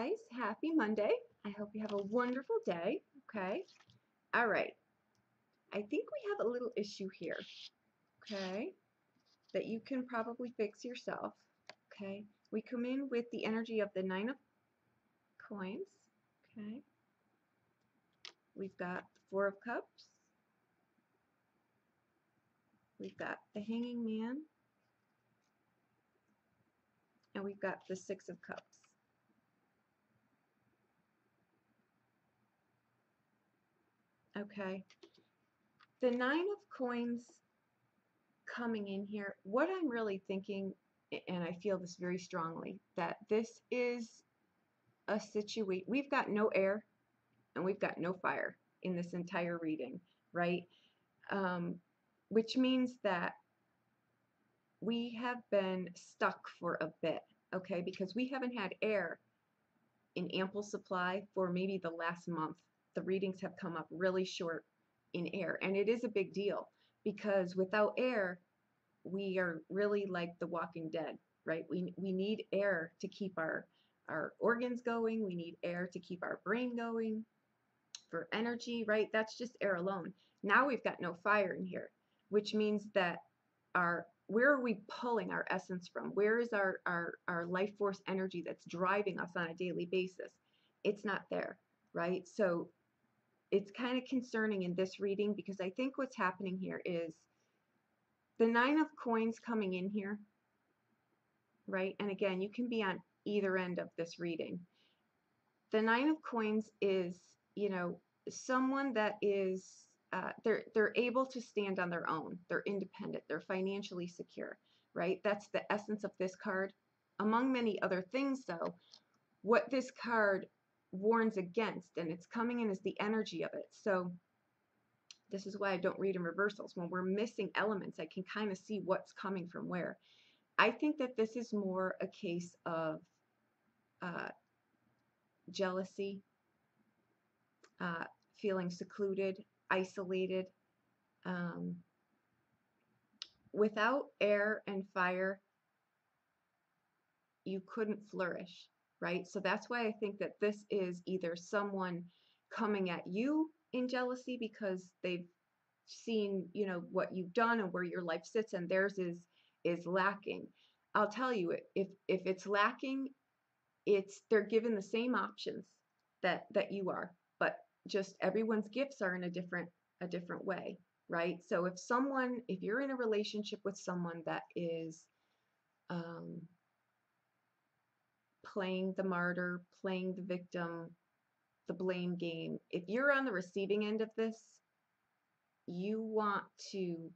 guys, happy Monday. I hope you have a wonderful day. Okay. All right. I think we have a little issue here. Okay. That you can probably fix yourself. Okay. We come in with the energy of the 9 of coins. Okay. We've got the 4 of cups. We've got the hanging man. And we've got the 6 of cups. Okay. The 9 of coins coming in here, what I'm really thinking, and I feel this very strongly, that this is a situation, we've got no air and we've got no fire in this entire reading, right? Which means that we have been stuck for a bit, okay, because we haven't had air in ample supply for maybe the last month. The readings have come up really short in air, and it is a big deal because without air, we are really like the walking dead, right? We need air to keep our organs going. We need air to keep our brain going for energy, right? That's just air alone. Now we've got no fire in here, which means that where are we pulling our essence from? Where is our life force energy that's driving us on a daily basis? It's not there, right? So it's kind of concerning in this reading because I think what's happening here is the 9 of coins coming in here, right? And again, you can be on either end of this reading. The 9 of coins is, you know, someone that is, they're able to stand on their own. They're independent. They're financially secure, right? That's the essence of this card. Among many other things, though, what this card warns against, and it's coming in as the energy of it. So this is why I don't read in reversals. When we're missing elements, I can kind of see what's coming from where. I think that this is more a case of jealousy, feeling secluded, isolated. Without air and fire, you couldn't flourish, right? So that's why I think that this is either someone coming at you in jealousy because they've seen, you know, what you've done and where your life sits, and theirs is lacking. I'll tell you, if it's lacking, they're given the same options that you are, but just everyone's gifts are in a different way, right? So if you're in a relationship with someone that is playing the martyr, playing the victim, the blame game, if you're on the receiving end of this, you want to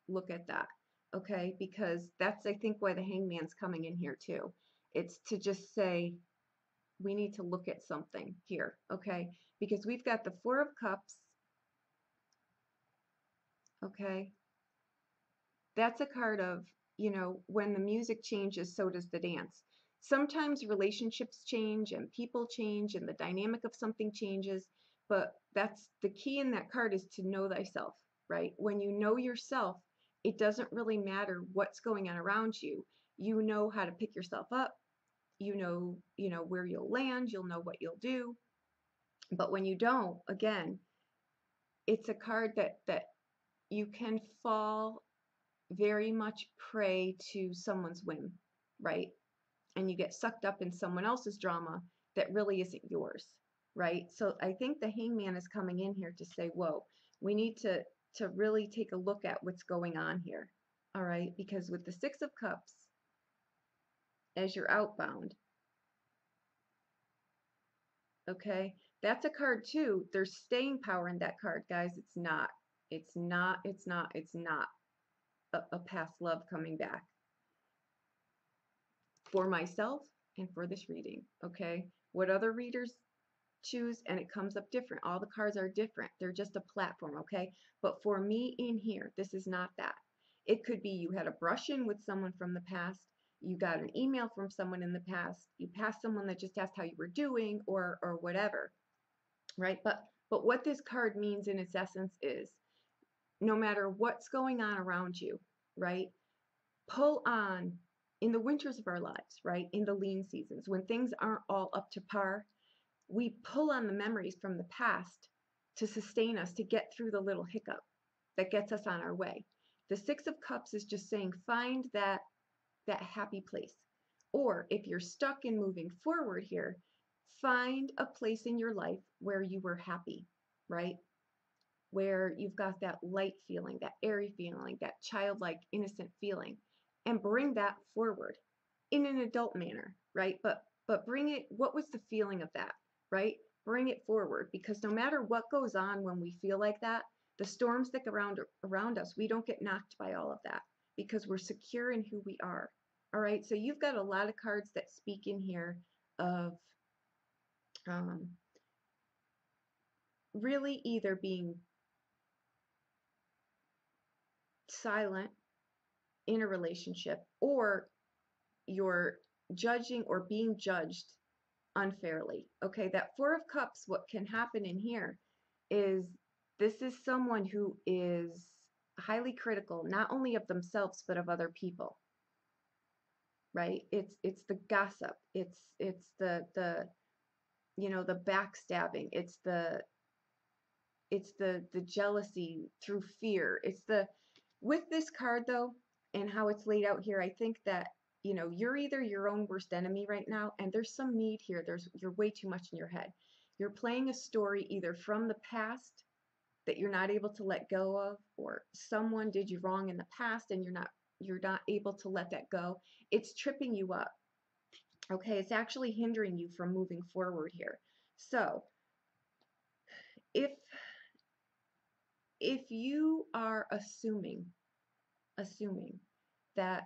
look at that, okay? Because that's, I think, why the hangman's coming in here too. It's to just say, we need to look at something here, okay? Because we've got the 4 of cups, okay? That's a card of, you know, when the music changes, so does the dance. Sometimes relationships change and people change and the dynamic of something changes, but that's the key in that card, is to know thyself, right? When you know yourself, it doesn't really matter what's going on around you. You know how to pick yourself up. You know where you'll land. You'll know what you'll do. But when you don't, again, it's a card that you can fall very much prey to someone's whim, right? And you get sucked up in someone else's drama that really isn't yours, right? So I think the hangman is coming in here to say, whoa, we need to really take a look at what's going on here, all right? Because with the 6 of cups, as you're outbound, okay, that's a card too. There's staying power in that card, guys. It's not a past love coming back for myself and for this reading, okay? What other readers choose, and it comes up different. All the cards are different. They're just a platform, okay? But for me in here, this is not that. It could be you had a brush-in with someone from the past, you got an email from someone in the past, you passed someone that just asked how you were doing, or whatever, right? But what this card means in its essence is, no matter what's going on around you, right? Pull on in the winters of our lives, right? In the lean seasons, when things aren't all up to par, we pull on the memories from the past to sustain us, to get through the little hiccup that gets us on our way. The Six of Cups is just saying, find that happy place. Or if you're stuck in moving forward here, find a place in your life where you were happy, right? Where you've got that light feeling, that airy feeling, that childlike, innocent feeling, and bring that forward in an adult manner, right? But bring it, what was the feeling of that, right? Bring it forward, because no matter what goes on when we feel like that, the storms that around us, we don't get knocked by all of that because we're secure in who we are. All right, so you've got a lot of cards that speak in here of um, really either being silent in a relationship, or you're judging or being judged unfairly. Okay, that Four of Cups, what can happen in here is this is someone who is highly critical, not only of themselves, but of other people, right? It's the gossip. It's the you know, the backstabbing. It's the jealousy through fear. It's the, with this card though, and how it's laid out here, I think that, you know, you're either your own worst enemy right now, and there's some need here. You're way too much in your head. You're playing a story either from the past that you're not able to let go of, or someone did you wrong in the past and you're not able to let that go. It's tripping you up. Okay, it's actually hindering you from moving forward here. So if you are assuming that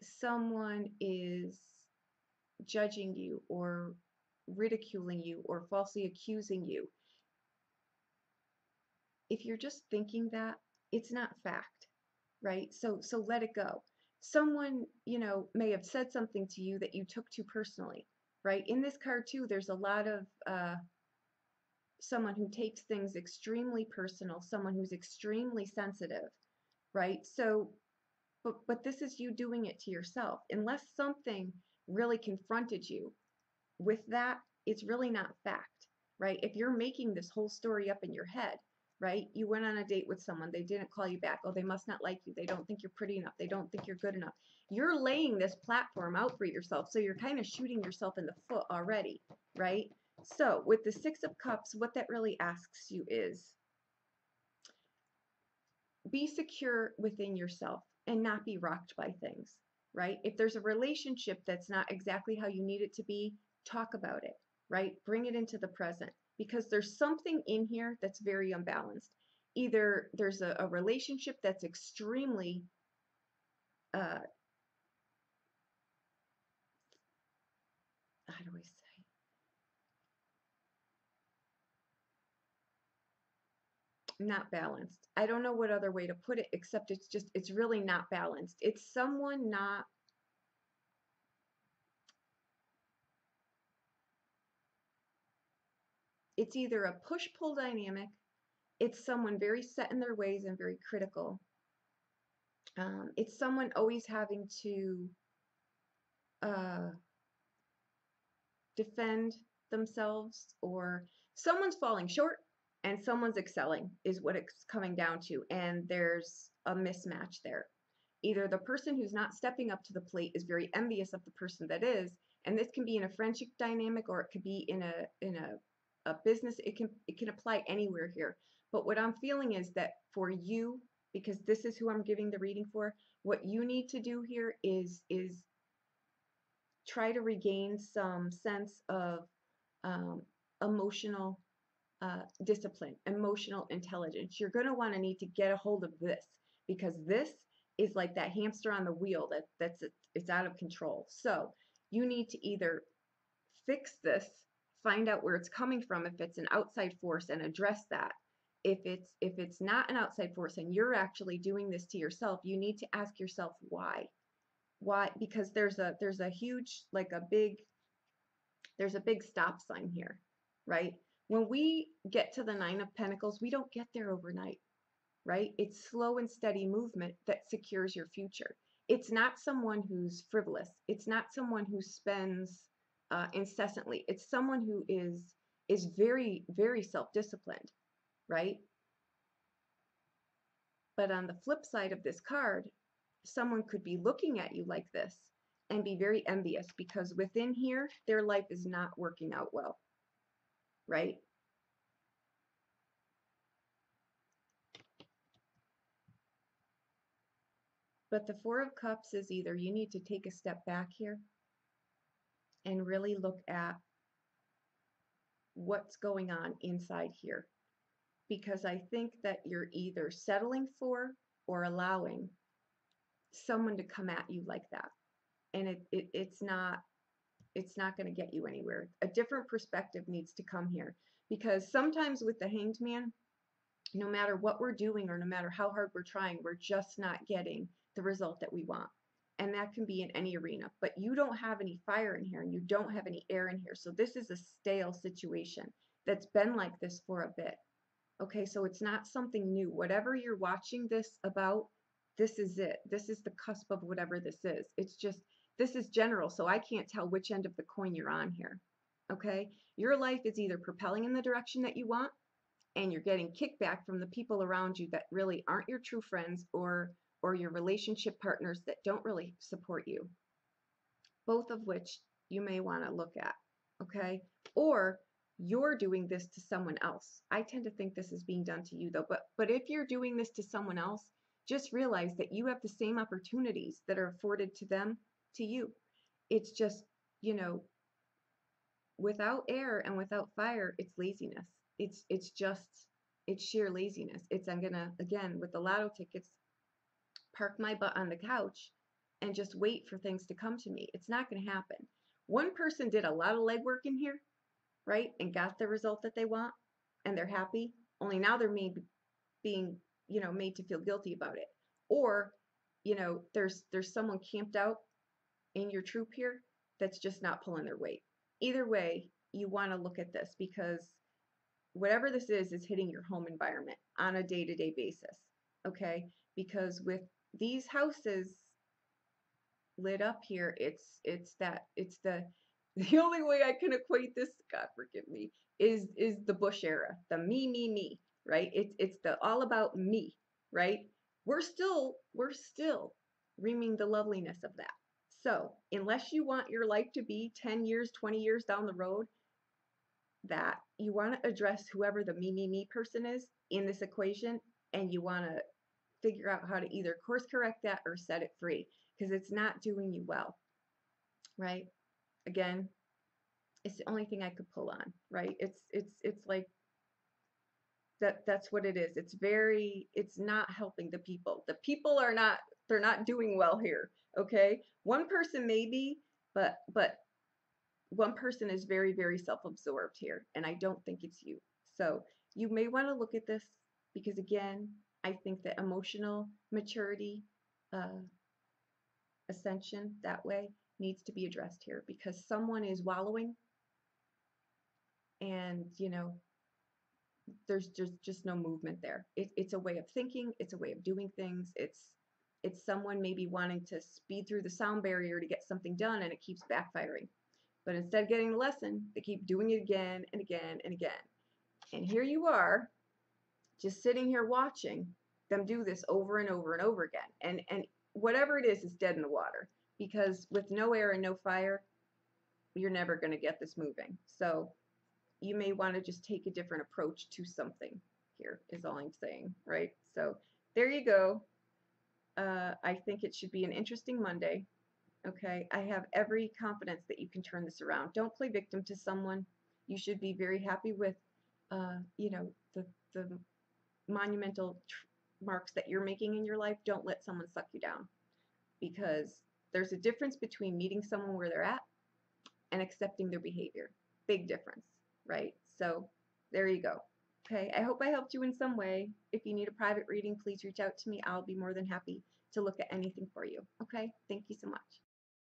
someone is judging you or ridiculing you or falsely accusing you, if you're just thinking that, it's not fact, right? So let it go. Someone, you know, may have said something to you that you took too personally, right? In this card too, there's a lot of someone who takes things extremely personal, someone who's extremely sensitive, right? So, but this is you doing it to yourself. Unless something really confronted you with that, it's really not fact, right? If you're making this whole story up in your head, right? You went on a date with someone, they didn't call you back. Oh, they must not like you. They don't think you're pretty enough. They don't think you're good enough. You're laying this platform out for yourself. So you're kind of shooting yourself in the foot already, right? So with the Six of Cups, what that really asks you is be secure within yourself and not be rocked by things, right? If there's a relationship that's not exactly how you need it to be, talk about it, right? Bring it into the present, because there's something in here that's very unbalanced. Either there's a relationship that's extremely how do I say, not balanced. I don't know what other way to put it, except it's really not balanced. It's someone not, it's either a push-pull dynamic, it's someone very set in their ways and very critical. It's someone always having to uh, defend themselves, or someone's falling short and someone's excelling is what it's coming down to, and there's a mismatch there. Either the person who's not stepping up to the plate is very envious of the person that is, and this can be in a friendship dynamic, or it could be in a business. It can apply anywhere here. But what I'm feeling is that for you, because this is who I'm giving the reading for, what you need to do here is try to regain some sense of emotional discipline, emotional intelligence. You're going to want to need to get a hold of this, because this is like that hamster on the wheel it's out of control. So you need to either fix this, find out where it's coming from, if it's an outside force, and address that. If it's not an outside force and you're actually doing this to yourself, you need to ask yourself why. Why? Because there's a huge, like there's a big stop sign here, right? When we get to the Nine of Pentacles, we don't get there overnight, right? It's slow and steady movement that secures your future. It's not someone who's frivolous. It's not someone who spends incessantly. It's someone who is very, very self-disciplined, right? But on the flip side of this card, someone could be looking at you like this and be very envious because within here, their life is not working out well, right? But the Four of Cups is either you need to take a step back here and really look at what's going on inside here. Because I think that you're either settling for or allowing someone to come at you like that. And it's not going to get you anywhere. A different perspective needs to come here. Because sometimes with the Hanged Man, no matter what we're doing or no matter how hard we're trying, we're just not getting the result that we want. And that can be in any arena. But you don't have any fire in here and you don't have any air in here. So this is a stale situation that's been like this for a bit. Okay, so it's not something new. Whatever you're watching this about, this is it. This is the cusp of whatever this is. It's just, this is general, so I can't tell which end of the coin you're on here. Okay, your life is either propelling in the direction that you want and you're getting kickback from the people around you that really aren't your true friends or your relationship partners that don't really support you. Both of which you may want to look at, okay? Or you're doing this to someone else. I tend to think this is being done to you though, but if you're doing this to someone else, just realize that you have the same opportunities that are afforded to them to you. It's just, you know, without air and without fire, it's laziness. It's sheer laziness. I'm gonna, again, with the lotto tickets, park my butt on the couch and just wait for things to come to me. It's not gonna happen. One person did a lot of legwork in here, right, and got the result that they want, and they're happy. Only now they're being, you know, made to feel guilty about it. Or, you know, there's someone camped out in your troop here that's just not pulling their weight. Either way, you want to look at this because whatever this is hitting your home environment on a day-to-day basis. Okay, because with these houses lit up here, it's the only way I can equate this, God forgive me, is the Bush era, the me, right? It's the all about me, right? We're still reaming the loveliness of that. So unless you want your life to be 10 years, 20 years down the road, that you want to address whoever the me person is in this equation, and you want to figure out how to either course correct that or set it free because it's not doing you well, right? Again, it's the only thing I could pull on, right? It's like that's what it is. It's not helping the people. The people are not, they're not doing well here, okay? One person maybe, but one person is very, very self-absorbed here, and I don't think it's you. So you may want to look at this because, again, I think that emotional maturity, ascension that way needs to be addressed here because someone is wallowing and, you know, there's just no movement there. It's a way of thinking. It's a way of doing things. It's someone maybe wanting to speed through the sound barrier to get something done and it keeps backfiring. But instead of getting the lesson, they keep doing it again and again and again. And here you are, just sitting here watching them do this over and over and over again. And whatever it is dead in the water because with no air and no fire, you're never going to get this moving. So you may want to just take a different approach to something here is all I'm saying, right? So there you go. I think it should be an interesting Monday. Okay, I have every confidence that you can turn this around. Don't play victim to someone. You should be very happy with, you know, the monumental marks that you're making in your life. Don't let someone suck you down because there's a difference between meeting someone where they're at and accepting their behavior. Big difference, right? So there you go. Okay, I hope I helped you in some way. If you need a private reading, please reach out to me. I'll be more than happy to look at anything for you. Okay, thank you so much.